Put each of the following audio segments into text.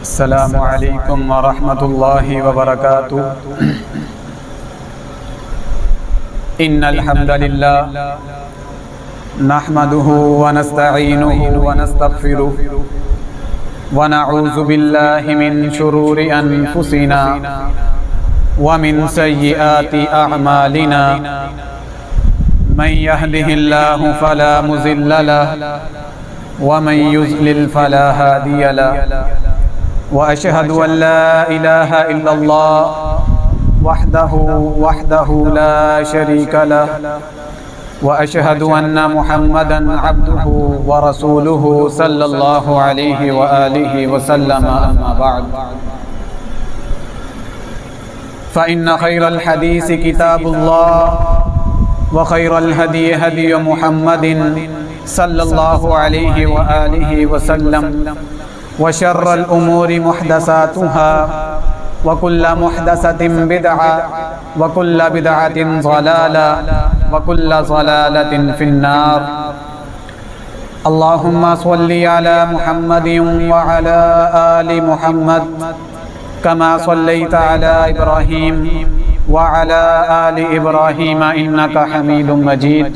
السلام علیکم ورحمۃ اللہ وبرکاتہ۔ ان الحمد للہ نحمده ونستعینه ونستغفره ونعوذ باللہ من شرور انفسنا ومن سیئات اعمالنا من يهده الله فلا مضل له ومن يضلل فلا هادي له وأشهد أن لا إله إلا الله وحده لا شريك له وأشهد أن محمدا عبده ورسوله صلى الله عليه وآله وسلم أما بعد فإن خير الحديث كتاب الله وخير الهدي هدي محمد صلى الله عليه وآله وسلم وشر الأمور محدثاتها وكل محدثة بدعة وكل بدعة ضلالة وكل ضلالة في النار اللهم صل على محمد وعلى آل محمد كما صليت على إبراهيم وعلى آل إبراهيم إنك حميد مجيد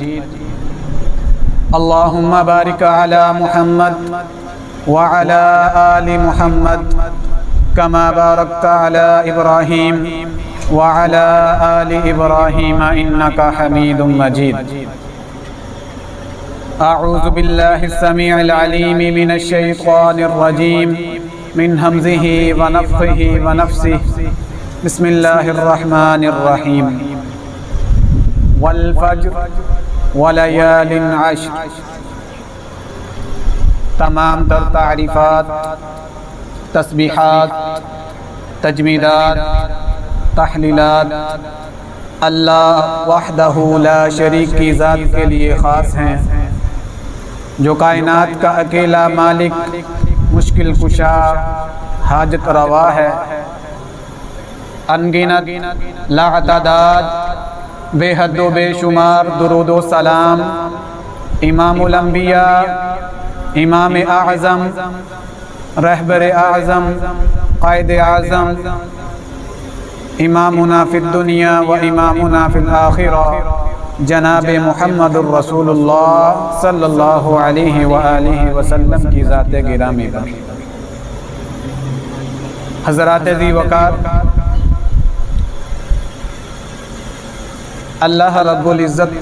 اللهم بارك على محمد وعلى آل محمد كما باركت على إبراهيم وعلى آل إبراهيم إنك حميد مجيد أعوذ بالله السميع العليم من الشيطان الرجيم من همزه ونفخه ونفسه بسم الله الرحمن الرحيم والفجر وليال عشر۔ تمام تر تعریفات، تسبیحات، تجمیدات، تحلیلات اللہ وحدہ لا شریک کی ذات کے لیے خاص ہیں، جو کائنات کا اکیلا مالک، مشکل کشا، حاجت روا ہے۔ انگنت لاعداد بے حد و بے شمار درود و سلام امام الانبیاء، امام اعظم، رہبر اعظم، قائد اعظم، امامنا فی الدنیا و امامنا فی الآخرہ جناب محمد الرسول اللہ صلی اللہ علیہ وآلہ وسلم کی ذات گرامی پر۔ حضرات ذی وقار، اللہ رب العزت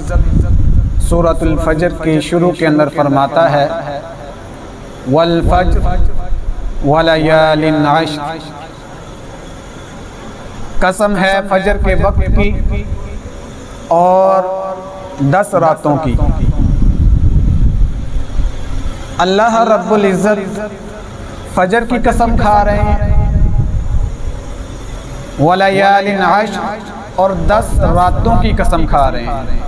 سورۃ الفجر کی شروع کے اندر فرماتا ہے والفجر ولیال عشر، قسم ہے فجر کے وقت کی اور 10 راتوں کی۔ اللہ رب العزت فجر کی قسم کھا رہے ہیں، ولیال عشر اور 10 راتوں کی قسم کھا رہے ہیں۔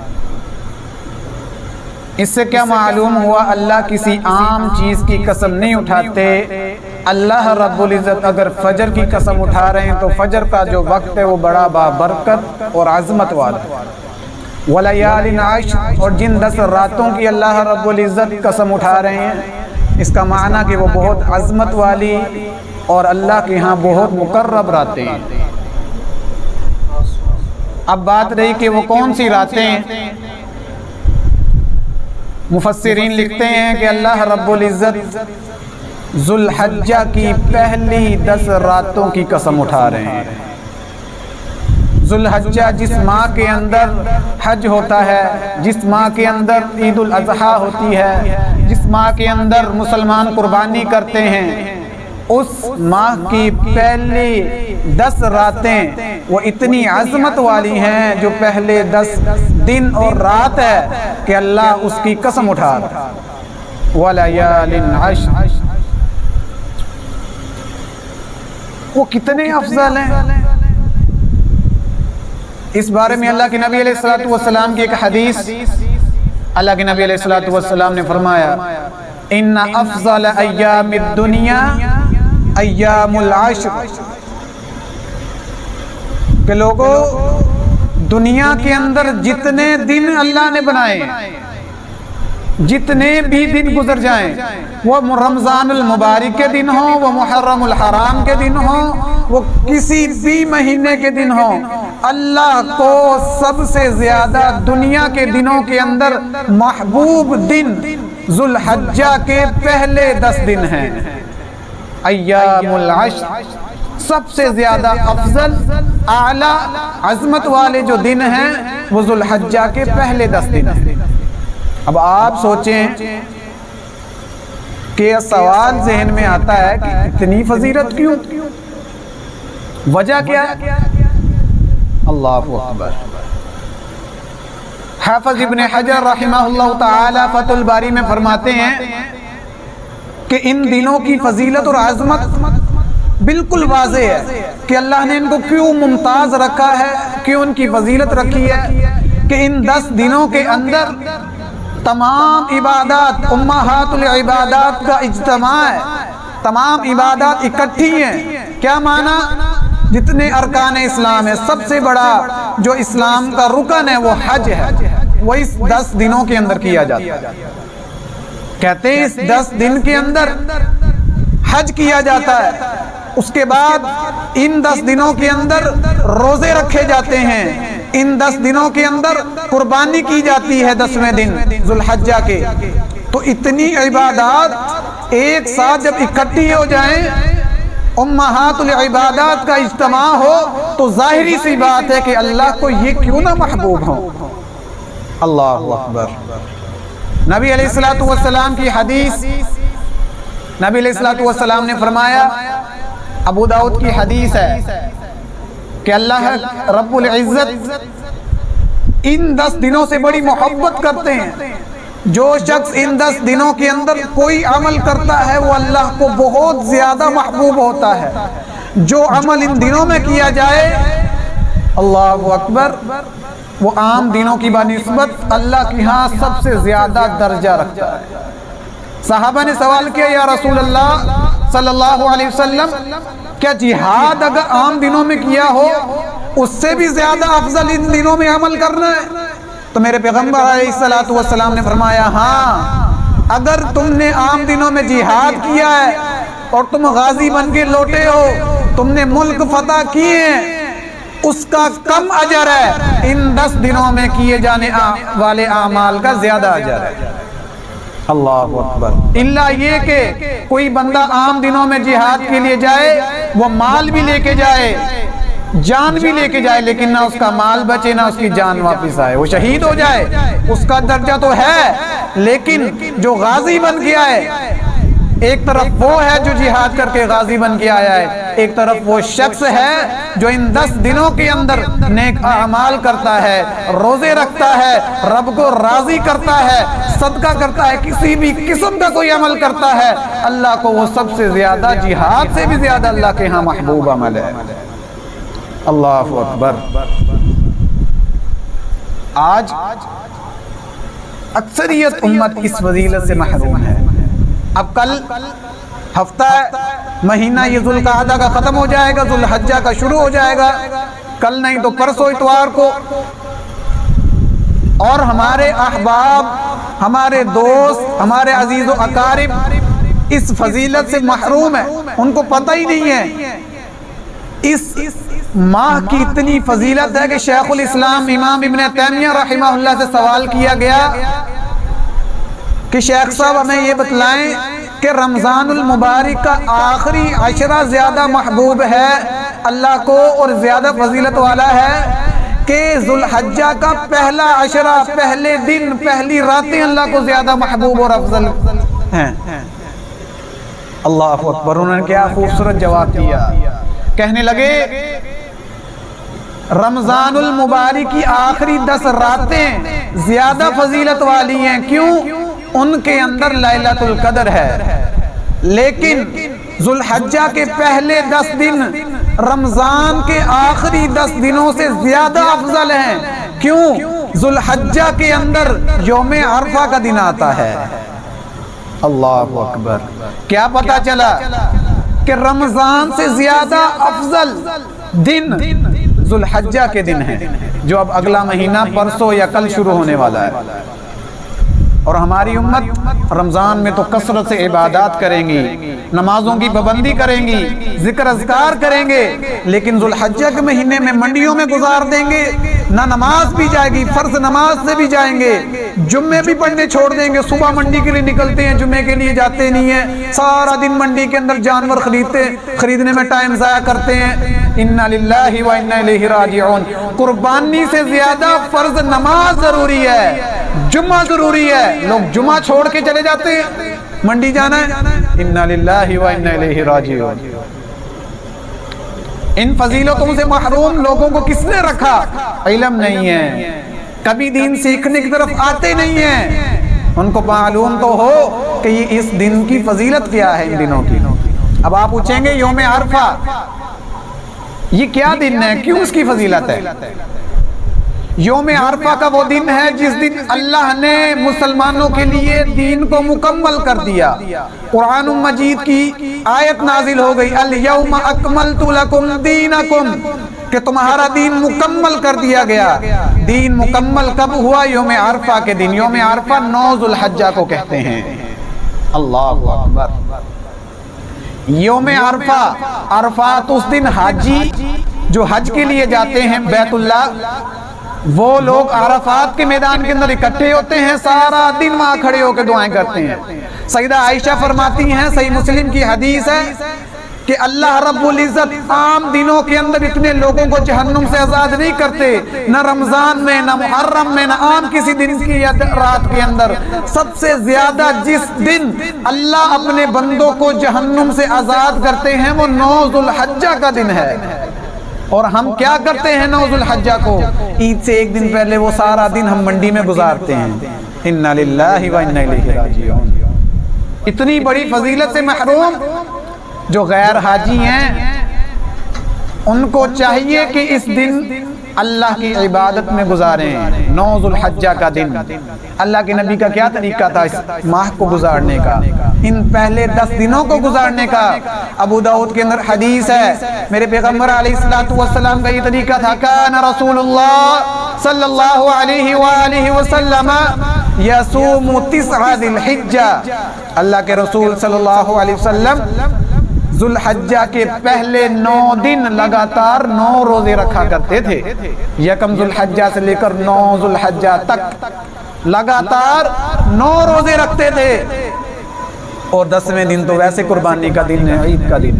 اس سے کیا معلوم ہوا؟ اللہ کسی عام چیز کی قسم نہیں اٹھاتے۔ اللہ رب العزت اگر فجر کی قسم اٹھا رہے ہیں تو فجر کا جو وقت ہے وہ بڑا بابرکت اور عظمت والا ہے۔ ولیال عشر، اور جن 10 راتوں کی اللہ رب العزت قسم اٹھا رہے ہیں، اس کا معنی کہ وہ بہت عظمت والی اور اللہ کے ہاں بہت مقرب راتیں ہیں۔ اب بات رہی کہ وہ کون سی راتیں ہیں۔ مفسرین لکھتے ہیں کہ اللہ رب العزت ذو الحجہ کی پہلی 10 راتوں کی قسم اٹھا رہے ہیں۔ ذو الحجہ جس ماہ کے اندر حج ہوتا ہے، جس ماہ کے اندر عید الاضحیٰ ہوتی ہے، جس ماہ کے اندر مسلمان قربانی کرتے ہیں، اس ماہ کی پہلی 10 راتیں وہ اتنی عظمت والی ہیں، جو پہلے 10 دن اور رات ہے کہ اللہ اس کی قسم اٹھا رہا ہے۔ ولیال عشر، وہ کتنے افضل ہیں۔ اس بارے میں اللہ کے نبی علیہ السلام کی ایک حدیث، اللہ کے نبی علیہ السلام نے فرمایا ان افضل ایام الدنیا ایام العشر، کہ لوگوں دنیا کے اندر جتنے دن اللہ نے بنائے، جتنے بھی دن گزر جائیں، وہ رمضان المبارک کے دن ہوں، وہ محرم الحرام کے دن ہوں، وہ کسی بھی مہینے کے دن ہوں، اللہ کو سب سے زیادہ دنیا کے دنوں کے اندر محبوب دن ذو الحجہ کے پہلے 10 دن ہیں۔ ایام العشر سب سے زیادہ افضل اعلیٰ عظمت والے جو دن ہیں وہ ذو الحجہ کے پہلے 10 دن ہیں۔ اب آپ سوچیں کہ یہ سوال ذہن میں آتا ہے کہ اتنی فضیلت کیوں؟ وجہ کیا ہے؟ اللہ اکبر۔ حافظ ابن حجر رحمہ اللہ تعالی فتح الباری میں فرماتے ہیں کہ ان دنوں کی فضیلت اور عظمت بالکل واضح ہے کہ اللہ نے ان کو کیوں ممتاز رکھا ہے، کیوں ان کی فضیلت رکھی ہے کہ ان 10 دنوں کے اندر تمام عبادات، امہات العبادات کا اجتماع ہے، تمام عبادات اکٹھی ہیں۔ کیا معنی؟ جتنے ارکان اسلام ہے، سب سے بڑا جو اسلام کا رکن ہے وہ حج ہے، وہ اس 10 دنوں کے اندر کیا جاتا ہے۔ کہتے ہیں اس 10 دن کے اندر حج کیا جاتا ہے، اس کے بعد ان 10 دنوں کے اندر روزے رکھے جاتے ہیں، ان 10 دنوں کے اندر قربانی کی جاتی ہے 10ویں دن ذو الحجہ کے۔ تو اتنی عبادات ایک ساتھ جب اکٹھی ہو جائیں، امہات العبادات کا اجتماع ہو، تو ظاہری سی بات ہے کہ اللہ کو یہ کیوں نہ محبوب ہو۔ اللہ اکبر۔ نبی علیہ السلام کی حدیث، نبی علیہ السلام نے فرمایا، ابو داؤد کی حدیث ہے کہ اللہ رب العزت ان 10 دنوں سے بڑی محبت کرتے ہیں۔ جو شخص ان 10 دنوں کے اندر کوئی عمل کرتا ہے وہ اللہ کو بہت زیادہ محبوب ہوتا ہے۔ جو عمل ان دنوں میں کیا جائے، اللہ اکبر، وہ عام دنوں کی بنسبت اللہ کی ہاں سب سے زیادہ درجہ رکھتا ہے۔ صحابہ نے سوال کیا، یا رسول اللہ صلی اللہ علیہ وسلم، کیا جہاد اگر عام دنوں میں کیا ہو اس سے بھی زیادہ افضل ان دنوں میں عمل کرنا ہے؟ تو میرے پیغمبر علیہ السلام نے فرمایا، ہاں، اگر تم نے عام دنوں میں جہاد کیا ہے اور تم غازی بن کے لوٹے ہو، تم نے ملک فتح کیے ہیں، اس کا کم اجر ہے ان 10 دنوں میں کیے جانے والے اعمال کا زیادہ اجر ہے۔ اللہ اکبر۔ اللہ یہ کہ کوئی بندہ عام دنوں میں جہاد کے لیے جائے، وہ مال بھی لے کے جائے، جان بھی لے کے جائے، لیکن نہ اس کا مال بچے نہ اس کی جان واپس آئے، وہ شہید ہو جائے، اس کا درجہ تو ہے، لیکن جو غازی بن کے آئے، ایک طرف وہ ہے جو جہاد کر کے غازی بن کے آیا ہے، ایک طرف وہ شخص ہے جو ان 10 دنوں کے اندر نیک اعمال کرتا ہے، روزے رکھتا ہے، رب کو راضی کرتا ہے، صدقہ کرتا ہے، کسی بھی قسم کا کوئی عمل کرتا ہے، اللہ کو وہ سب سے زیادہ، جہاد سے بھی زیادہ اللہ کے ہاں محبوب عمل ہے۔ اللہ اکبر۔ آج اکثریت امت اس فضیلت سے محروم ہے۔ اب کل ہفتہ مہینہ یہ ذو القعدہ کا ختم ہو جائے گا، ذو الحجہ کا شروع ہو جائے گا، کل نہیں تو پرسوں اتوار کو، اور ہمارے احباب، ہمارے دوست، ہمارے عزیز و اقارب اس فضیلت سے محروم ہیں، ان کو پتہ ہی نہیں ہے۔ اس ماہ کی اتنی فضیلت ہے کہ شیخ الاسلام امام ابن تیمیہ رحمہ اللہ سے سوال کیا گیا کہ شیخ صاحب ہمیں یہ بتلائیں کہ رمضان المبارک کا آخری عشرہ زیادہ محبوب ہے اللہ کو اور زیادہ فضیلت والا ہے کہ ذو الحجہ کا پہلا عشرہ، پہلے دن، پہلی راتیں اللہ کو زیادہ محبوب اور افضل ہیں؟ اللہ اکبر۔ انہوں نے کیا خوبصورت جواب دیا، کہنے لگے رمضان المبارک کی آخری 10 راتیں زیادہ فضیلت والی ہیں، کیوں؟ ان کے اندر لیلۃ القدر ہے، لیکن ذو الحجہ کے پہلے 10 دن رمضان کے آخری 10 دنوں سے زیادہ افضل ہیں، کیوں؟ ذو الحجہ کے اندر یوم عرفہ کا دن آتا ہے۔ اللہ اکبر۔ کیا پتا چلا کہ رمضان سے زیادہ افضل دن ذو الحجہ کے دن ہیں، جو اب اگلا مہینہ پرسوں یا کل شروع ہونے والا ہے۔ اور ہماری امت رمضان میں تو کثرت سے عبادات کریں گی، نمازوں کی پابندی کریں گی، ذکر اذکار کریں گے، لیکن ذو الحجہ کے مہینے میں منڈیوں میں گزار دیں گے، نہ نماز بھی جائے گی، فرض نماز سے بھی جائیں گے، جمعے بھی پڑھنے چھوڑ دیں گے، صبح منڈی کے لیے نکلتے ہیں، جمعے کے لیے جاتے نہیں ہیں، سارا دن منڈی کے اندر جانور خریدنے میں ٹائم ضائع کرتے ہیں۔ اِنَّا لِلَّهِ وَإِنَّا إِلَيْهِ رَاجِعُونَ۔ قربانی سے زیادہ فرض نماز ضروری ہے، جمعہ ضروری ہے، لوگ جمعہ چھوڑ کے چلے جاتے ہیں، منڈی جانا ہے۔ اِنَّا لِلَّهِ وَإِنَّا إِلَيْهِ رَاجِعُونَ۔ ان فضیلتوں سے محروم لوگوں کو کس نے رکھا؟ علم نہیں ہے، کبھی دین سیکھنے کی طرف آتے نہیں ہیں، ان کو معلوم تو ہو کہ یہ اس دن کی فضیلت کیا ہے، ان دنوں کی۔ اب آپ پوچھیں گے یوم عرفہ یہ کیا دن ہے، کیوں اس کی فضیلت ہے؟ یوم عرفہ کا وہ دن ہے جس دن اللہ نے مسلمانوں کے لیے دین کو مکمل کر دیا۔ قرآن مجید کی آیت نازل ہو گئی، الیوم اکملت لکم دینکم، کہ تمہارا دین مکمل کر دیا گیا۔ دین مکمل کب ہوا؟ یوم عرفہ کے دن۔ یوم عرفہ 9 ذو الحجہ کو کہتے ہیں۔ اللہ اکبر۔ یوم عرفہ، عرفات اس دن حاجی جو حج کے لیے جاتے ہیں بیت اللہ، وہ لوگ عرفات کے میدان کے اندر اکٹھے ہوتے ہیں، سارا دن وہاں کھڑے ہو کے دعائیں کرتے ہیں۔ سیدہ عائشہ فرماتی ہیں، صحیح مسلم کی حدیث ہے کہ اللہ رب العزت عام دنوں کے اندر اتنے لوگوں کو جہنم سے آزاد نہیں کرتے، نہ رمضان میں، نہ محرم میں، نہ عام کسی دن کی یا رات کے اندر۔ سب سے زیادہ جس دن اللہ اپنے بندوں کو جہنم سے آزاد کرتے ہیں وہ 9 ذو الحجہ کا دن ہے۔ اور ہم کیا کرتے ہیں 9 ذو الحجہ کو؟ عید سے ایک دن پہلے وہ سارا دن ہم منڈی میں گزارتے ہیں۔ اِنَّا لِلَّهِ وَإِنَّا إِلَيْهِ رَاجِعُونَ۔ اتنی بڑی فضیلت سے محروم جو غیر حاجی ہیں، ان کو چاہیے کہ اس دن اللہ کی عبادت میں گزاریں۔ 9 ذو الحجہ کا دن، اللہ کے نبی کا کیا طریقہ تھا اس ماہ کو گزارنے کا، ان پہلے 10 دنوں کو گزارنے کا؟ ابو داؤد کے اندر حدیث ہے، میرے پیغمبر علیہ السلام کا یہ طریقہ تھا، کان رسول اللہ صلی اللہ علیہ وآلہ وسلم یصوم 9 ذی الحجہ۔ اللہ کے رسول صلی اللہ علیہ وسلم ذو الحجہ کے پہلے 9 دن لگاتار 9 روزے رکھا کرتے تھے۔ یکم ذو الحجہ سے لے کر 9 ذو الحجہ تک لگاتار 9 روزے رکھتے تھے۔ اور 10ویں دن تو ویسے قربانی کا دن ہے، عید کا دن۔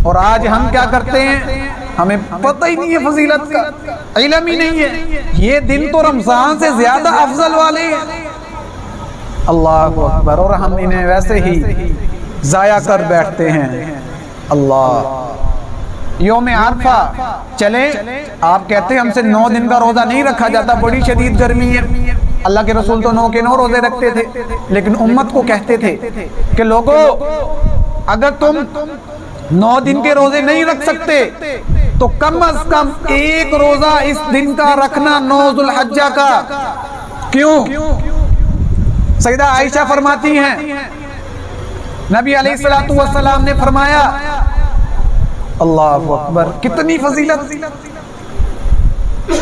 اور آج ہم کیا کرتے ہیں؟ ہمیں پتہ ہی نہیں ہے فضیلت کا، علم ہی نہیں ہے۔ یہ دن تو رمضان سے زیادہ افضل والے ہیں۔ اللہ اکبر۔ اور ہم انہیں ویسے ہی ضائع کر بیٹھتے ہیں۔ اللہ، یوم عرفہ چلیں، آپ کہتے ہیں ہم سے 9 دن کا روزہ نہیں رکھا جاتا، بڑی شدید گرمی ہے۔ اللہ کے رسول تو 9 کے 9 روزے رکھتے تھے، لیکن امت کو کہتے تھے کہ لوگو اگر تم 9 دن کے روزے نہیں رکھ سکتے تو کم از کم 1 روزہ اس دن کا رکھنا 9 ذو الحجہ کا۔ کیوں؟ سیدہ عائشہ فرماتی ہیں، نبی علیہ السلام نے فرمایا، اللہ اکبر، کتنی فضیلت۔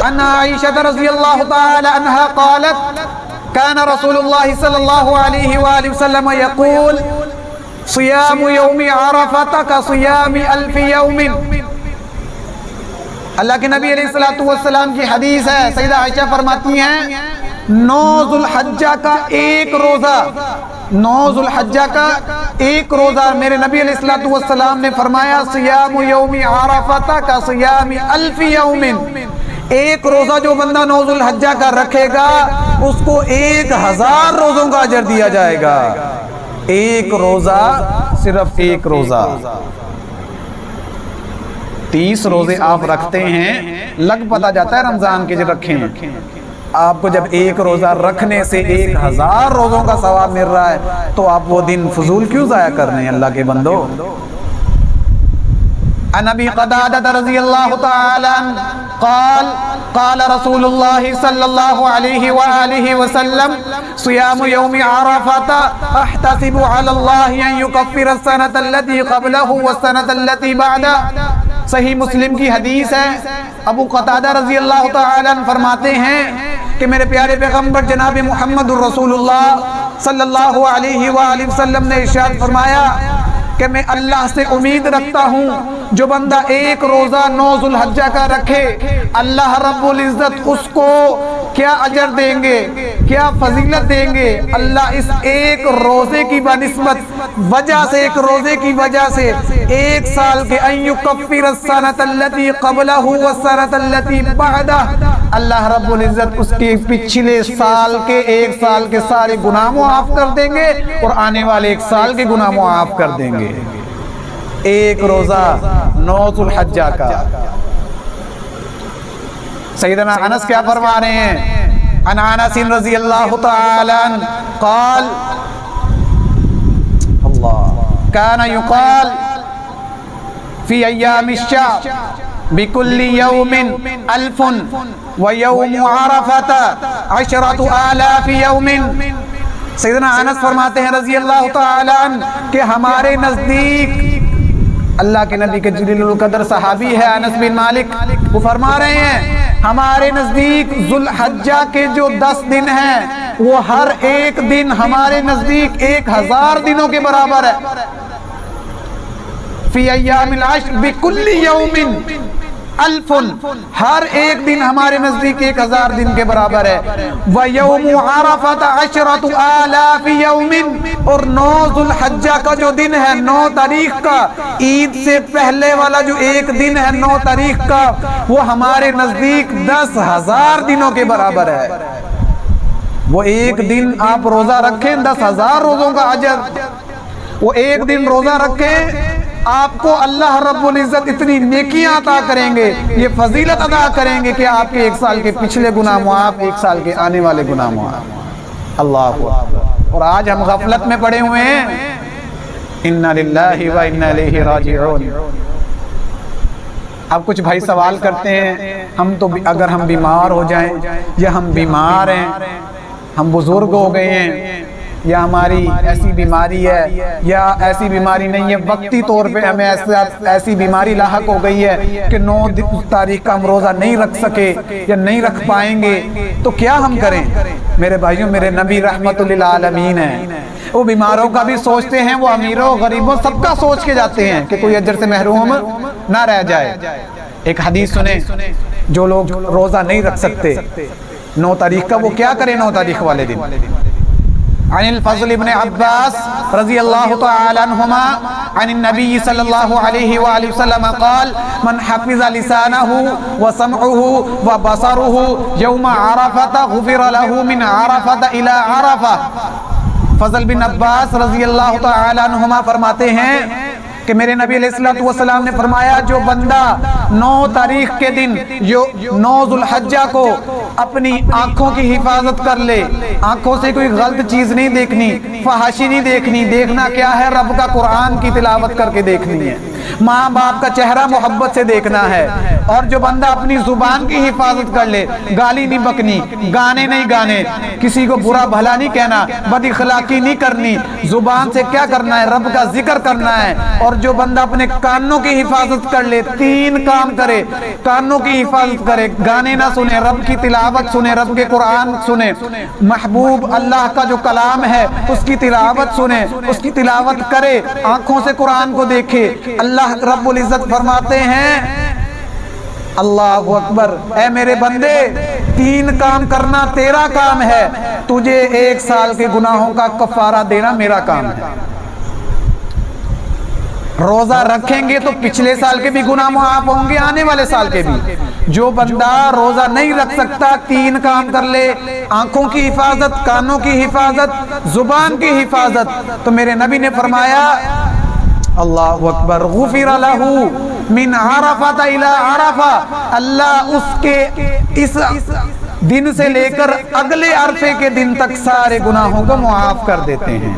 ان عائشہ رضی اللہ تعالی عنہا قالت کان رسول اللہ صلی اللہ علیہ وآلہ وسلم یقول صیام یوم عرفہ کصیام 1000 یوم۔ اللہ کے نبی علیہ السلام کی حدیث ہے، سیدہ عائشہ فرماتی ہیں 9 ذو الحجہ کا 1 روزہ، 9 ذو الحجہ کا 1 روزہ، میرے نبی علیہ السلام نے فرمایا صیام یوم عرفہ کا صیام 1000 یوم۔ 1 روزہ جو بندہ 9 ذو الحجہ کا رکھے گا اس کو 1000 روزوں کا اجر دیا جائے گا۔ 1 روزہ، صرف 1 روزہ۔ 30 روزے آپ رکھتے ہیں، لگ پتہ جاتا ہے رمضان کے جو رکھیں ہیں، آپ کو جب 1 روزہ رکھنے سے 1000 روزوں کا ثواب مل رہا ہے تو آپ وہ دن فضول کیوں ضائع کر رہے ہیں اللہ کے بندو؟ عن ابی قتادہ رضی اللہ تعالی عنہ قال قال رسول اللہ صلی اللہ علیہ وآلہ وسلم صیام یوم عرفہ احتسب علی اللہ ان یکفر السنة التي قبلہ والسنة التي بعدہ۔ صحیح مسلم کی حدیث ہے، ابو قتادہ رضی اللہ تعالی عنہ فرماتے ہیں کہ میرے پیارے پیغمبر جناب محمد الرسول اللہ صلی اللہ علیہ وآلہ وسلم نے ارشاد فرمایا کہ میں اللہ سے امید رکھتا ہوں جو بندہ ایک روزہ 9 ذو الحجہ کا رکھے اللہ رب العزت اس کو کیا اجر دیں گے، کیا فضیلت دیں گے۔ اللہ اس ایک روزے کی بنسبت وجہ سے، ایک روزے کی وجہ سے 1 سال کے ان یکفر السنۃ التي قبلہ والسنۃ التي بعدہ، اللہ رب العزت اس کے پچھلے سال کے 1 سال کے سارے گناہ معاف کر دیں گے اور آنے والے 1 سال کے گناہ معاف کر دیں گے۔ ایک روزہ 9 ذو الحجہ کا۔ سیدنا انس کیا فرما رہے ہیں؟ عن انس رضی اللہ تعالی عنہ قال کان یقال فی ایام الشهر بكل يوم 1000 ويوم عرفة 10,000 يوم۔ سیدنا انس فرماتے ہیں رضی اللہ تعالی عنہ کہ ہمارے نزدیک، اللہ کے نبی کے جلیل القدر صحابی ہے انس بن مالک، وہ فرما رہے ہیں ہمارے نزدیک ذو الحجہ کے جو 10 دن ہیں وہ ہر ایک دن ہمارے نزدیک 1000 دنوں کے برابر ہے۔ فی ایام العشر بکل یوم 1000، ہر ایک دن ہمارے نزدیک 1000 دن کے برابر ہے۔ وَيَوْمُ عَرَفَةَ 10,000 يَوْمٍ، اور 9 ذو الحجہ کا جو دن ہے 9 تاریخ کا، عید سے پہلے والا جو ایک دن ہے 9 تاریخ کا، وہ ہمارے نزدیک 10,000 دنوں کے برابر ہے۔ وہ ایک دن آپ روزہ رکھیں 10,000 روزوں کا اجر، وہ ایک دن روزہ رکھیں آپ کو اللہ رب العزت اتنی نیکیاں عطا کریں گے، یہ فضیلت عطا کریں گے کہ آپ کے 1 سال کے پچھلے گناہ معاف، 1 سال کے آنے والے گناہ معاف۔ اللہ اکبر۔ اور آج ہم غفلت میں پڑے ہوئے ہیں، انا للہ و انا الیہ راجعون۔ اب کچھ بھائی سوال کرتے ہیں ہم تو اگر ہم بیمار ہو جائیں یا ہم بیمار ہیں، ہم بزرگ ہو گئے ہیں یا ہماری ایسی بیماری ہے یا ایسی بیماری نہیں ہے، وقتی طور پہ ہمیں ایسی بیماری لاحق ہو گئی ہے کہ 9 تاریخ کا ہم روزہ نہیں رکھ سکے یا نہیں رکھ پائیں گے، تو کیا ہم کریں؟ میرے بھائیوں، میرے نبی رحمت للعالمین ہیں، وہ بیماروں کا بھی سوچتے ہیں، وہ امیروں غریبوں سب کا سوچ کے جاتے ہیں کہ کوئی اجر سے محروم نہ رہ جائے۔ ایک حدیث سنیں، جو لوگ روزہ نہیں رکھ سکتے 9 تاریخ کا، وہ کیا کریں 9 تاریخ والے دن؟ عن الفضل بن عباس رضی اللہ تعالی عنہما عن النبی صلی اللہ علیہ وآلہ وسلم قال من حفظ لسانه وسمعه وبصره يوم عرفة غفر له من عرفة الى عرفة۔ فضل بن عباس رضی اللہ تعالی عنہما فرماتے ہیں کہ میرے نبی علیہ السلام نے فرمایا جو بندہ 9 تاریخ کے دن، جو 9 ذو الحجہ کو اپنی آنکھوں کی حفاظت کر لے، آنکھوں سے کوئی غلط چیز نہیں دیکھنی، فحاشی نہیں دیکھنی، دیکھنا کیا ہے؟ رب کا قرآن کی تلاوت کر کے دیکھنی ہے، ماں باپ کا چہرہ محبت سے دیکھنا ہے، اور جو بندہ اپنی زبان کی حفاظت کر لے، گالی نہیں بکنی، گانے نہیں گانے، کسی کو برا بھلا نہیں کہنا، بد اخلاقی نہیں کرنی، زبان سے کیا کرنا ہے؟ رب کا ذکر کرنا ہے۔ اور جو بندہ اپنے کانوں کی حفاظت کر لے، 3 کام کرے، کانوں کی حفاظت کرے، گانے نہ سنے، رب کی تلاوت سنے، رب کے قرآن سنے، محبوب اللہ کا جو کلام ہے اس کی تلاوت سنے، اس کی تلاوت کرے، آنکھوں سے قرآن کو دیکھے، اللہ رب العزت فرماتے ہیں اللہ اکبر، اے میرے بندے 3 کام کرنا تیرا کام ہے، تجھے 1 سال کے گناہوں کا کفارہ دینا میرا کام ہے۔ روزہ رکھیں گے تو پچھلے سال کے بھی گناہ معاف ہوں گے، آنے والے سال کے بھی۔ جو بندہ روزہ نہیں رکھ سکتا 3 کام کر لے، آنکھوں کی حفاظت، کانوں کی حفاظت، زبان کی حفاظت، تو میرے نبی نے فرمایا اللہ اکبر غفر لہ من عرفۃ الی عرفہ، اللہ اس کے اس دن سے لے کر اگلے عرفے کے دن تک سارے گناہوں کو معاف کر دیتے ہیں۔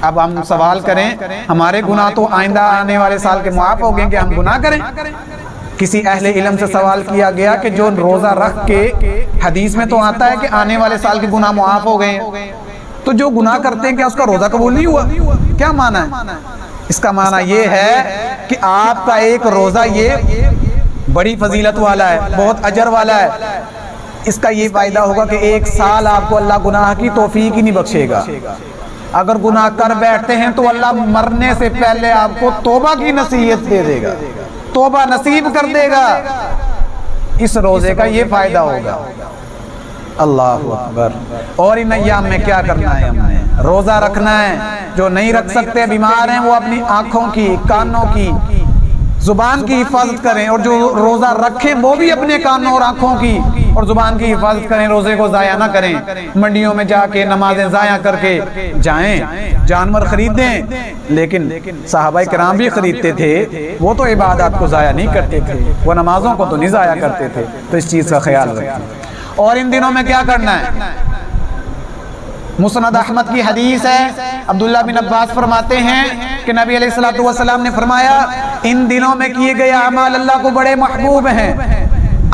اب ہم سوال کریں ہمارے گناہ تو آئندہ آنے والے سال کے معاف ہو گئے کہ ہم گناہ کریں؟ کسی اہل علم سے سوال کیا گیا کہ جو روزہ رکھ کے، حدیث میں تو آتا ہے کہ آنے والے سال کے گناہ معاف ہو گئے، تو جو گناہ کرتے ہیں کیا اس کا روزہ قبول نہیں ہوا؟ کیا معنی ہے اس کا؟ معنی یہ ہے کہ آپ کا ایک روزہ یہ بڑی فضیلت والا ہے، بہت اجر والا ہے، اس کا یہ فائدہ ہوگا کہ 1 سال آپ کو اللہ گناہ کی توفیق ہی نہیں بخشے گا. اگر گناہ کر بیٹھتے ہیں تو اللہ مرنے سے پہلے آپ کو توبہ کی نصیحت دے دے گا, توبہ نصیب کر دے گا. اس روزے کا یہ فائدہ ہوگا. اللہ اکبر. اور ان ایام میں کیا کرنا ہے؟ ہم نے روزہ رکھنا ہے. جو نہیں رکھ سکتے, بیمار ہیں, وہ اپنی آنکھوں کی, کانوں کی, زبان کی حفاظت کریں. اور جو روزہ رکھیں وہ بھی اپنے کانوں اور آنکھوں کی اور زبان کی حفاظت کریں. روزے کو ضائع نہ کریں. منڈیوں میں جا کے نمازیں ضائع کر کے جائیں, جانور خریدیں, لیکن صحابہ کرام بھی خریدتے تھے. وہ تو عبادات کو ضائع نہیں کرتے تھے, وہ نمازوں کو تو نہیں ضائع کرتے تھے. تو اس چیز کا خیال رکھیں. اور ان دنوں میں کیا کرنا ہے؟ مسند احمد کی حدیث ہے, عبداللہ بن عباس فرماتے ہیں کہ نبی علیہ السلام نے فرمایا ان دنوں میں کیے گئے اعمال اللہ کو بڑے محبوب ہیں.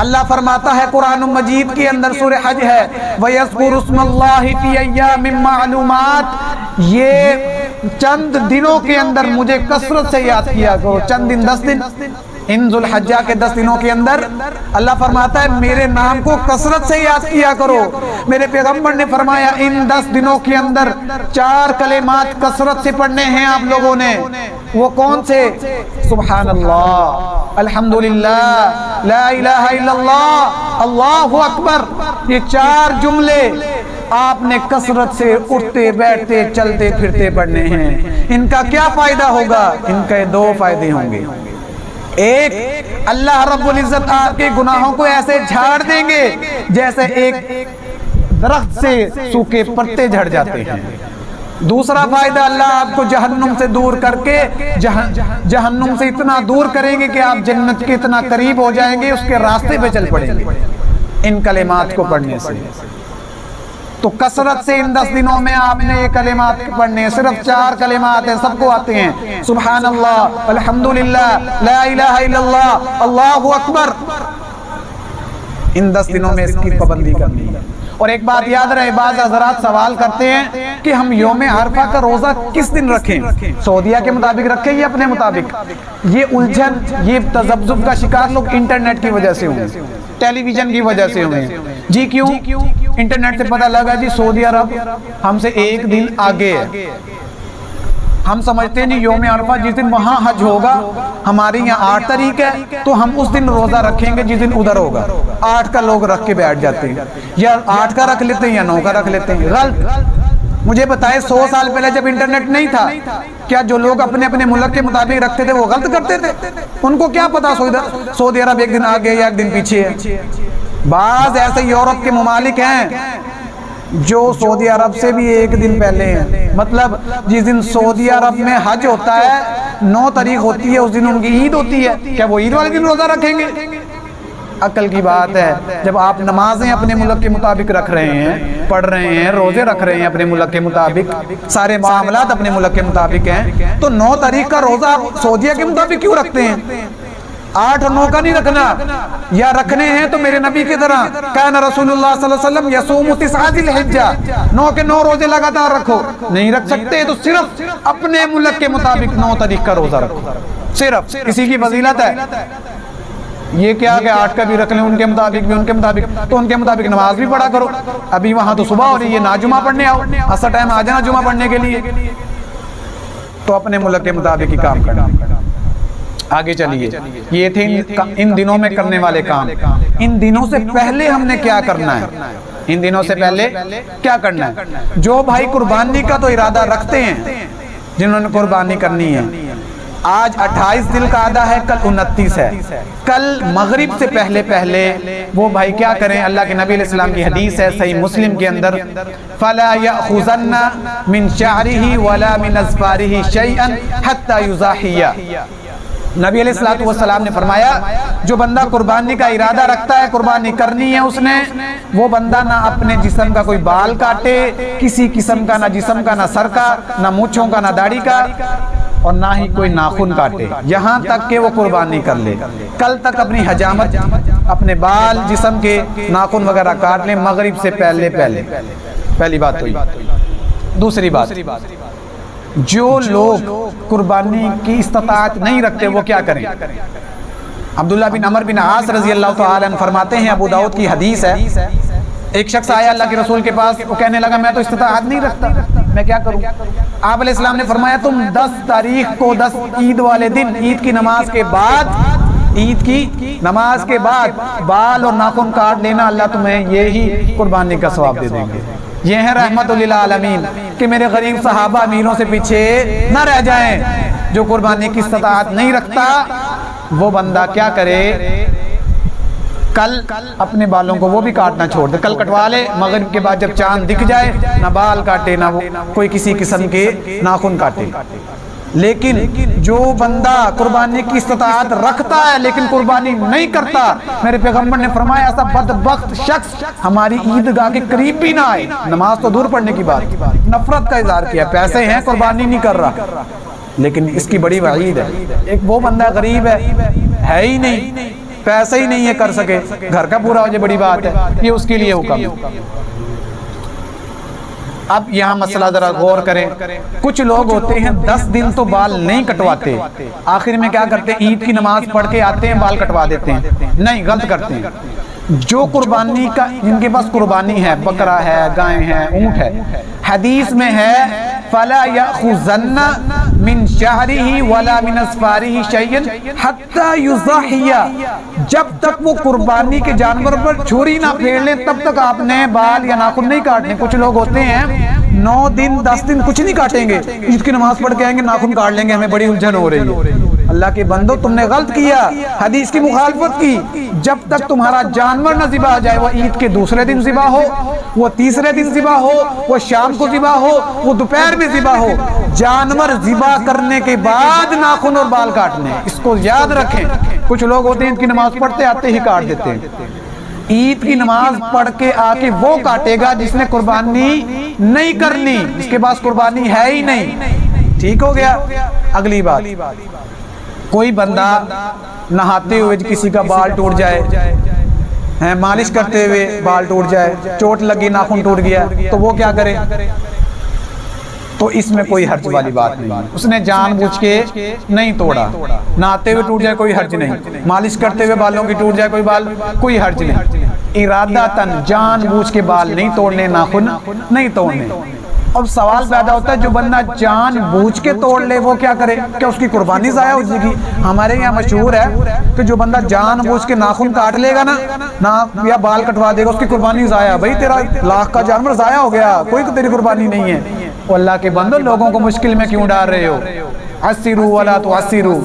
اللہ فرماتا ہے قرآن مجید کے اندر, سورہ حج ہے, وَيَذْكُرُ اسْمَ اللَّهِ فِي أَيَّامٍ مَّعْلُومَاتٍ, یہ چند دنوں کے اندر مجھے کثرت سے یاد کیا کرو. چند دن, 10 دن, ان ذو الحجہ کے 10 دنوں کے اندر اللہ فرماتا ہے میرے نام کو کثرت سے یاد کیا کرو. میرے پیغمبر نے فرمایا ان 10 دنوں کے اندر 4 کلمات کثرت سے پڑھنے ہیں آپ لوگوں نے. وہ کون سے؟ سبحان اللہ, الحمدللہ, لا الہ الا اللہ, اللہ اکبر. یہ 4 جملے آپ نے کثرت سے اٹھتے بیٹھتے چلتے پھرتے پڑھنے ہیں. ان کا کیا فائدہ ہوگا؟ ان کے 2 فائدے ہوں گے. ایک, اللہ رب العزت آپ کے گناہوں کو ایسے جھاڑ دیں گے جیسے ایک درخت سے سوکھے پتے جھڑ جاتے ہیں. دوسرا فائدہ, اللہ آپ کو جہنم سے دور کر کے جہنم سے اتنا دور کریں گے کہ آپ جنت کے اتنا قریب ہو جائیں گے, اس کے راستے پہ چل پڑیں گے ان کلمات کو پڑھنے سے. تو کثرت سے ان 10 دنوں میں آپ نے یہ کلمات پڑھنے ہیں. صرف 4 کلمات ہیں, سب کو آتے ہیں. سبحان اللہ, الحمدللہ, لا الہ الا اللہ, اللہ اکبر. ان 10 دنوں میں اس کی پابندی کرنی ہے. اور ایک بات یاد رہے, بعض حضرات سوال کرتے ہیں کہ ہم یوم عرفہ کا روزہ کس دن رکھیں, سعودیہ کے مطابق رکھیں یا اپنے مطابق. یہ الجھن, یہ تذبذب کا شکار لوگ انٹرنیٹ کی وجہ سے ہوئے, ٹیلی ویژن کی وجہ سے ہوئے. جی کیوں؟ انٹرنیٹ سے پتہ لگا جی سعودی عرب ہم سے 1 دن آگے ہے. ہم سمجھتے ہیں جی یوم عرفہ جس دن وہاں حج ہوگا, ہماری یہاں 8 تاریخ ہے تو ہم اس دن روزہ رکھیں گے جس دن ادھر ہوگا. 8 کا لوگ رکھ کے بیٹھ جاتے ہیں, یا 8 کا رکھ لیتے ہیں یا 9 کا رکھ لیتے ہیں. غلط. مجھے بتائے 100 سال پہلے جب انٹرنیٹ نہیں تھا, کیا جو لوگ اپنے اپنے ملک کے مطابق رکھتے تھے وہ غلط کرتے تھے؟ ان کو کیا پتا سعودی عرب 1 دن آگے یا 1 دن پیچھے ہے. بعض ایسے یورپ کے ممالک ہیں جو سعودی عرب سے بھی 1 دن پہلے ہیں. مطلب جس دن سعودی عرب میں حج ہوتا ہے 9 تاریخ ہوتی ہے, اس دن ان کی عید ہوتی ہے, کیا وہ عید والے دن روزہ رکھیں گے؟ عقل کی بات ہے. جب آپ نمازیں اپنے ملک کے مطابق رکھ رہے ہیں, پڑھ رہے ہیں, روزے رکھ رہے ہیں اپنے ملک کے مطابق, سارے معاملات اپنے ملک کے مطابق ہیں, تو 9 تاریخ کا روزہ آپ سعودیہ کے مطابق کیوں رکھتے ہیں؟ 8 اور 9 کا نہیں رکھنا, یا رکھنے ہیں تو میرے نبی کی طرح کان رسول اللہ صلی اللہ علیہ وسلم یصوم 9 ذی الحجہ, 9 کے 9 روزے لگاتار رکھو. نہیں رکھ سکتے تو صرف اپنے ملک کے مطابق 9 تاریخ کا روزہ رکھو. صرف کسی کی فضیلت ہے یہ کیا کہ 8 کا بھی رکھ لیں ان کے مطابق بھی, ان کے مطابق, تو ان کے مطابق نماز بھی پڑھا کرو. ابھی وہاں تو صبح ہو رہی ہے, نہ جمعہ پڑھنے آؤ, عصر ٹائم آ جانا جمعہ پڑھنے کے لیے. تو اپنے ملک کے مطابق ہی کام کرنا. آگے چلیے, یہ تھے ان دنوں میں کرنے والے کام. ان دنوں سے پہلے ہم نے کیا کرنا ہے؟ ان دنوں سے پہلے کیا کرنا ہے؟ جو بھائی قربانی کا تو ارادہ رکھتے ہیں, جنہوں نے قربانی کرنی ہے, آج 28 ذی القعدہ ہے, کل 29 ہے, کل مغرب سے پہلے وہ بھائی کیا کریں؟ اللہ کے نبی علیہ السلام کی حدیث ہے صحیح مسلم کے اندر, فَلَا يَأْخُذَنَّ مِنْ شَعْرِهِ وَلَا مِنْ أَظْفَارِهِ شَيْئًا حَتَّى يُزَاحِيَ. نبی علیہ السلام نے فرمایا جو بندہ قربانی کا ارادہ رکھتا ہے, قربانی کرنی ہے اس نے, وہ بندہ نہ اپنے جسم کا کوئی بال کاٹے, کسی قسم کا, نہ جسم کا, نہ سر کا, نہ مونچھوں کا, نہ داڑھی کا, اور نہ ہی کوئی ناخن کاٹے, یہاں تک کہ وہ قربانی کر لے. کل تک اپنی حجامت, اپنے بال, جسم کے ناخن وغیرہ کاٹ لیں مغرب سے پہلے. پہلی بات تو یہ. دوسری بات, جو لوگ قربانی کی استطاعت نہیں رکھتے وہ کیا کریں؟ عبداللہ بن عمر بن عاص رضی اللہ تعالی عنہ فرماتے ہیں, ابو داؤد کی حدیث ہے, ایک شخص آیا اللہ کے رسول کے پاس، وہ کہنے لگا میں تو استطاعت نہیں رکھتا، میں کیا کروں؟ آپ علیہ السلام نے فرمایا تم 10 تاریخ کو 10 عید والے دن عید کی نماز کے بعد بال اور ناخن کاٹ لینا، اللہ تمہیں یہی قربانی کا ثواب دے دیں گے۔ یہ ہے رحمت للعالمین کہ میرے غریب صحابہ امیروں سے پیچھے نہ رہ جائیں۔ جو قربانی کی استطاعت نہیں رکھتا وہ بندہ کیا کرے، کل اپنے بالوں کو وہ بھی کاٹنا چھوڑ دے، کل کٹوا لے، مغرب کے بعد جب چاند دکھ جائے نہ بال کاٹے نہ وہ کوئی کسی قسم کے ناخن کاٹے۔ لیکن جو بندہ قربانی کی استطاعت رکھتا ہے لیکن قربانی نہیں کرتا، میرے پیغمبر نے فرمایا ایسا بدبخت شخص ہماری عیدگاہ کے قریب بھی نہ آئے، نماز تو دور پڑھنے کی بات، نفرت کا اظہار کیا، پیسے ہیں قربانی نہیں کر رہا، لیکن اس کی بڑی وعید ہے۔ ایک وہ بندہ غریب ہے ہی نہیں، پیسے ہی نہیں ہے کر سکے، گھر کا پورا ہو جائے بڑی بات ہے، یہ اس کے لیے حکم ہے۔ اب یہاں مسئلہ ذرا غور کریں، کچھ لوگ ہوتے ہیں 10 دن تو بال نہیں کٹواتے، آخر میں کیا کرتے ہیں عید کی نماز پڑھ کے آتے ہیں بال کٹوا دیتے ہیں، نہیں، غلط کرتے ہیں۔ جو قربانی کا جن کے پاس قربانی ہے، بکرا ہے، گائے ہے، اونٹ ہے، حدیث میں ہے فَلَا يَأْخُذَنَّ مِن شَعْرِهِ وَلَا مِنْ أَصْفَارِهِ شَيْئًا حَتَّى يُضَحِّيَ، جب تک وہ قربانی کے جانور پر چھری نہ پھیر لیں تب تک آپ نے بال یا ناخن نہیں کاٹنے۔ کچھ لوگ ہوتے ہیں 9 دن 10 دن کچھ نہیں کاٹیں گے، عید کی نماز پڑھ کے آئیں گے ناخن کاٹ لیں گے، ہمیں بڑی الجھن ہو رہی ہے۔ اللہ کے بندو تم نے غلط کیا، حدیث کی مخالفت کی۔ جب تک تمہارا جانور نہ ذبح جائے، وہ عید کے دوسرے دن ذبح ہو، وہ تیسرے دن ذبح ہو، وہ شام کو ذبح ہو، وہ دوپہر میں ذبح ہو، جانور ذبح کرنے کے بعد ناخن اور بال کاٹنے، اس کو یاد رکھیں۔ کچھ لوگ ہوتے ہیں عید کی نماز پڑھتے آتے ہی کاٹ دیتے ہیں۔ عید کی نماز پڑھ کے آ کے وہ کاٹے گا جس نے قربانی نہیں کرنی، جس کے پاس قربانی ہے ہی نہیں۔ ٹھیک ہو گیا؟ اگلی بات، کوئی بندہ نہاتے ہوئے کسی کا بال ٹوٹ جائے، مالش کرتے ہوئے بال ٹوٹ جائے، چوٹ لگی ناخن ٹوٹ گیا، تو وہ کیا کرے؟ تو اس میں کوئی حرج والی بات نہیں، اس نے جان بوجھ کے نہیں توڑا، نہاتے ہوئے ٹوٹ جائے کوئی حرج نہیں، مالش کرتے ہوئے بالوں کی ٹوٹ جائے کوئی حرج نہیں، ارادتاً جان بوجھ کے بال نہیں توڑنے، ناخن نہیں توڑنے۔ اب سوال پیدا ہوتا ہے جو بندہ جان بوجھ کے توڑ لے وہ کیا کرے؟ کیا اس کی قربانی ضائع ہو جائے گی؟ ہمارے یہاں مشہور ہے کہ جو بندہ جان بوجھ کے ناخن کاٹ لے گا نا یا بال کٹوا دے گا، اس کی قربانی ضائع۔ بھائی تیرا لاکھ کا جانور ضائع ہو گیا، کوئی تو تیری قربانی نہیں ہے۔ وہ اللہ کے بندو لوگوں کو مشکل میں کیوں ڈال رہے ہو؟ عسروا ولا تعسروا،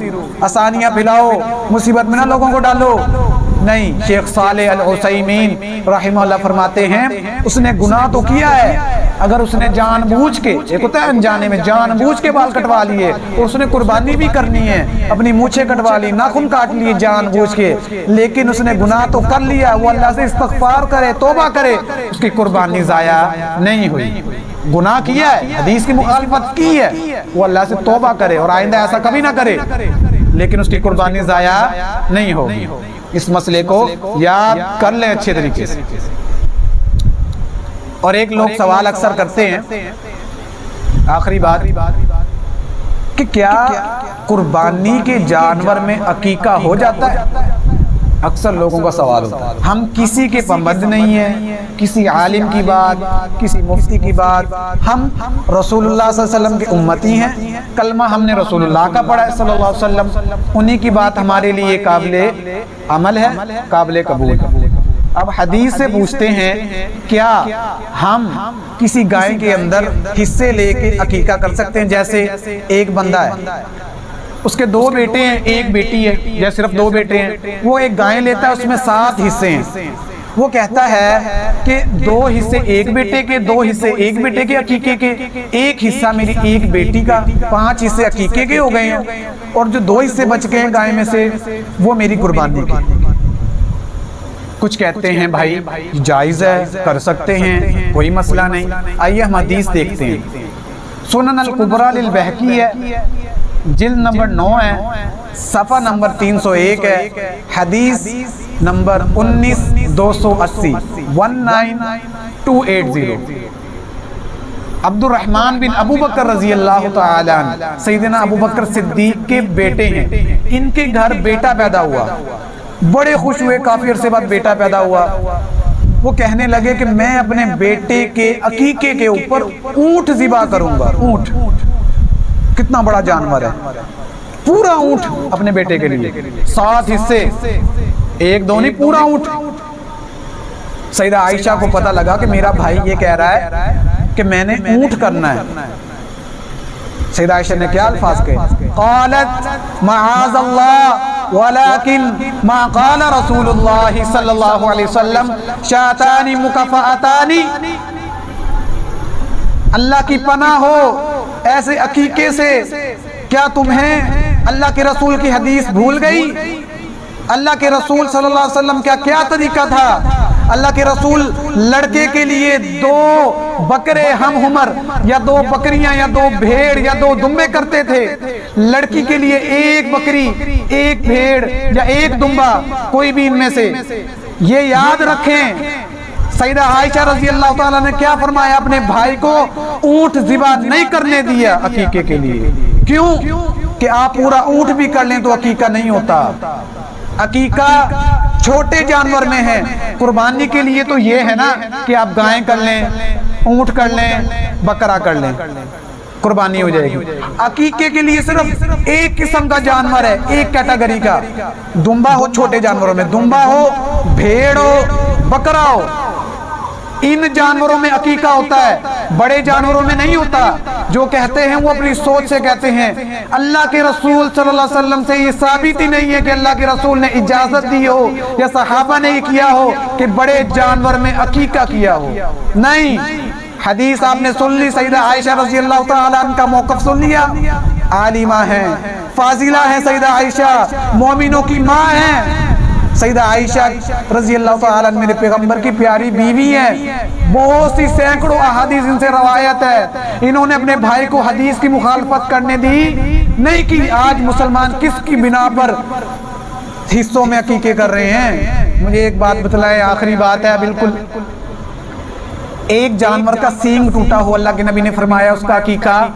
آسانیاں پھیلاؤ، مصیبت میں نہ لوگوں کو ڈالو۔ نہیں، شیخ صالح العثیمین رحمہ اللہ فرماتے ہیں اس نے گناہ تو کیا ہے، اگر اس نے جان بوجھ کے، ایک ہوتا ہے انجانے میں، جان بوجھ کے بال کٹوا لیے اور اس نے قربانی بھی کرنی ہے، اپنی مونچھیں کٹوا لی، ناخن کاٹ لیے جان بوجھ کے، لیکن اس نے گناہ تو کر لیا، وہ اللہ سے استغفار کرے، توبہ کرے، اس کی قربانی ضائع نہیں ہوئی۔ گناہ کیا ہے، حدیث کی مخالفت کی ہے، وہ اللہ سے توبہ کرے اور آئندہ ایسا کبھی نہ کرے، لیکن اس کی قربانی ضائع نہیں ہوگی۔ اس مسئلے کو یاد کر لیں اچھے طریقے سے۔ اور ایک لوگ سوال اکثر کرتے ہیں، آخری بات، کہ کیا قربانی کے جانور میں عقیقہ ہو جاتا ہے؟ اکثر لوگوں کا سوال ہوتا ہے۔ ہم کسی کے پابند نہیں ہیں، کسی عالم کی بات، کسی مفتی کی بات، ہم رسول اللہ صلی اللہ علیہ وسلم کے امتی ہیں، کلمہ ہم نے رسول اللہ کا پڑھا ہے صلی اللہ علیہ وسلم، انہی کی بات ہمارے لیے قابل عمل ہے، قابل قبول ہے۔ اب حدیث سے پوچھتے ہیں کیا ہم کسی گائے کے اندر حصے لے کے عقیقہ کر سکتے ہیں؟ جیسے ایک بندہ ہے، اس کے 2 بیٹے ہیں، ایک بیٹی ہے، یا صرف 2 بیٹے ہیں، وہ ایک گائے لیتا ہے، اس میں 7 حصے ہیں، وہ کہتا ہے کہ 2 حصے ایک بیٹے کے، 2 حصے ایک بیٹے کے عقیقے کے، ایک حصہ میری ایک بیٹی کا، 5 حصے عقیقے کے ہو گئے ہیں، اور جو 2 حصے بچ گئے ہیں گائے میں سے وہ میری قربانی کے۔ کچھ کہتے ہیں بھائی جائز ہے، کر سکتے ہیں، کوئی مسئلہ نہیں۔ آئیے ہم حدیث دیکھتے ہیں، سنن الکبریٰ للبہقی ہے، جلد نمبر 9 ہے، صفحہ نمبر 301 ہے، حدیث نمبر 19280 19280۔ عبد الرحمن بن ابو بکر رضی اللہ تعالی عنہ سیدنا ابو بکر صدیق کے بیٹے ہیں، ان کے گھر بیٹا پیدا ہوا، بڑے خوش ہوئے، کافی عرصے بعد بیٹا پیدا ہوا، وہ کہنے لگے کہ میں اپنے بیٹے کے عقیقے کے اوپر اونٹ ذبح کروں گا. اونٹ کتنا بڑا جانور ہے, پورا اونٹ اپنے بیٹے کے لیے, 7 حصے, ایک دو نہیں, پورا اونٹ. سیدہ عائشہ کو پتہ لگا کہ میرا بھائی یہ کہہ رہا ہے کہ میں نے اونٹ کرنا ہے. سیدہ عائشہ نے کیا الفاظ کہے؟ قالت معاذ اللہ ولكن ما قال رسول اللہ صلی اللہ علیہ وسلم شاتان مکفعتان. اللہ کی پناہ ہو ایسے عقیقے سے. کیا تمہیں اللہ کے رسول کی حدیث بھول گئی؟ اللہ کے رسول صلی اللہ علیہ وسلم کیا طریقہ تھا؟ اللہ کے رسول لڑکے کے لیے 2 بکرے ہم عمر یا 2 بکریاں یا 2 بھیڑ یا 2 دمبے کرتے تھے. لڑکی کے لیے 1 بکری 1 بھیڑ یا 1 دمبا, کوئی بھی ان میں سے. یہ یاد رکھیں. سیدہ عائشہ رضی اللہ تعالیٰ نے کیا فرمایا؟ اپنے بھائی کو اونٹ ذبح نہیں کرنے دیا عقیقے کے لیے. کیوں؟ کہ آپ پورا اونٹ بھی کر لیں تو عقیقہ نہیں ہوتا. عقیقہ چھوٹے جانور میں ہے. قربانی کے لیے تو یہ ہے نا کہ آپ گائیں کر لیں, اونٹ کر لیں, بکرا کر لیں, قربانی ہو جائے گی. عقیقے کے لیے صرف ایک قسم کا جانور ہے, ایک کیٹیگری کا. دمبا ہو چھوٹے جانوروں میں, دمبا ہو, بھیڑ ہو, بکرا ہو, ان جانوروں میں عقیقہ ہوتا ہے, بڑے جانوروں میں نہیں ہوتا. جو کہتے ہیں وہ اپنی سوچ سے کہتے ہیں. اللہ کے رسول صلی اللہ علیہ وسلم سے یہ ثابت ہی نہیں ہے کہ اللہ کے رسول نے اجازت دی ہو یا صحابہ نے یہ کیا ہو کہ بڑے جانور میں عقیقہ کیا ہو. نہیں, حدیث آپ نے سن لی. سیدہ عائشہ رضی اللہ تعالیٰ عنہ کا موقف سن لیا. عالمہ ہیں, فاضلہ ہیں. سیدہ عائشہ مومنوں کی ماں ہیں. سیدہ عائشہ رضی اللہ تعالیٰ عنہ میرے پیغمبر کی پیاری بیوی ہیں. بہت سی سینکڑوں احادیث ان سے روایت ہے. انہوں نے اپنے بھائی کو حدیث کی مخالفت کرنے دی نہیں کی. آج مسلمان کس کی بنا پر حصوں میں عقیقے کر رہے ہیں؟ مجھے ایک بات بتلائیں, آخری بات ہے بالکل. ایک جانور کا سینگ ٹوٹا ہو, اللہ کے نبی نے فرمایا اس کا عقیقہ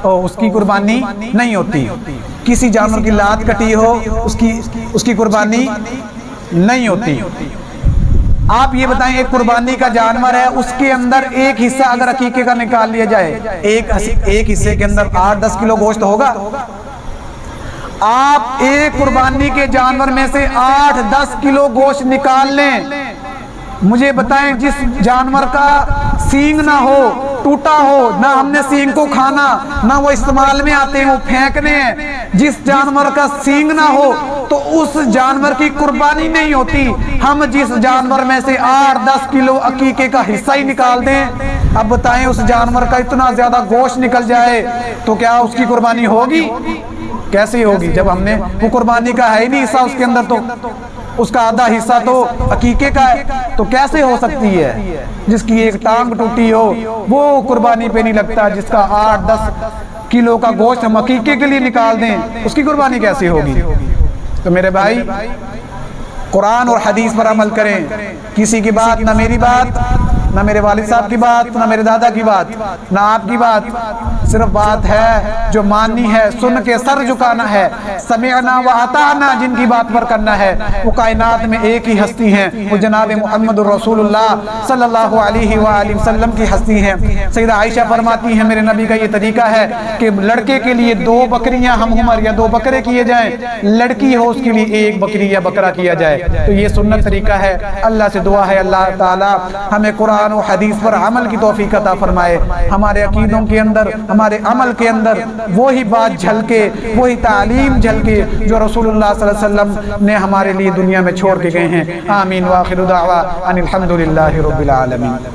اور اس کی قربانی نہیں ہوتی. کسی جانور کی لات کٹی ہو, اس کی قربانی نہیں ہوتی. آپ یہ بتائیں, ایک قربانی کا جانور ہے, اس کے اندر ایک حصہ اگر عقیقے کا نکال لیا جائے, ایک حصے کے اندر 8-10 کلو گوشت ہوگا. آپ ایک قربانی کے جانور میں سے 8-10 کلو گوشت نکال لیں. مجھے بتائیں, جس جانور کا سینگ نہ ہو, ٹوٹا ہو, نہ ہم نے سینگ کو کھانا, نہ وہ استعمال میں آتے ہیں, وہ پھینکنے ہیں. جس جانور کا سینگ نہ ہو تو اس جانور کی قربانی نہیں ہوتی. ہم جس جانور میں سے 8-10 کلو عقیقے کا حصہ ہی نکال دیں, اب بتائیں اس جانور کا اتنا زیادہ گوشت نکل جائے تو کیا اس کی قربانی ہوگی؟ کیسے ہوگی جب ہم نے وہ قربانی کا ہے ہی نہیں حصہ اس کے اندر, تو اس کا آدھا حصہ تو عقیقے کا ہے, تو کیسے ہو سکتی ہے؟ جس کی ایک ٹانگ ٹوٹی ہو وہ قربانی پہ نہیں لگتا, جس کا 8-10 کلو کا گوشت ہم عقیقے کے لیے نکال دیں, اس کی قربانی کیسے ہوگی؟ تو میرے بھائی, قرآن اور حدیث پر عمل کریں. کسی کی بات, نہ میری بات, نہ میرے والد صاحب کی بات, نہ میرے دادا کی بات, نہ آپ کی بات. صرف بات ہے جو ماننی ہے, سن کے سر جھکانا ہے. سمعنا و اطعنا جن کی بات پر کرنا ہے. وہ کائنات میں ایک ہی ہستی ہیں, وہ جناب محمد الرسول اللہ صلی اللہ علیہ وآلہ وسلم کی ہستی ہیں. سیدہ عائشہ فرماتی ہیں میرے نبی کا یہ طریقہ ہے کہ لڑکے کے لیے 2 بکریاں ہم عمر یا 2 بکرے کیے جائیں, لڑکی ہو اس کے لیے 1 بکری یا بکرا کیا جائے. تو یہ سنت طریقہ ہے. اللہ سے دعا ہے اللہ تعالی ہمیں قرآن و حدیث پر عمل کی توفیق عطا فرمائے. ہمارے عقیدوں کے اندر, ہمارے عمل کے اندر وہی بات جھلکے, وہی تعلیم جھلکے جو رسول اللہ صلی اللہ علیہ وسلم نے ہمارے لیے دنیا میں چھوڑ کے گئے ہیں. آمین. وآخر دعوا ان الحمدللہ رب العالمین.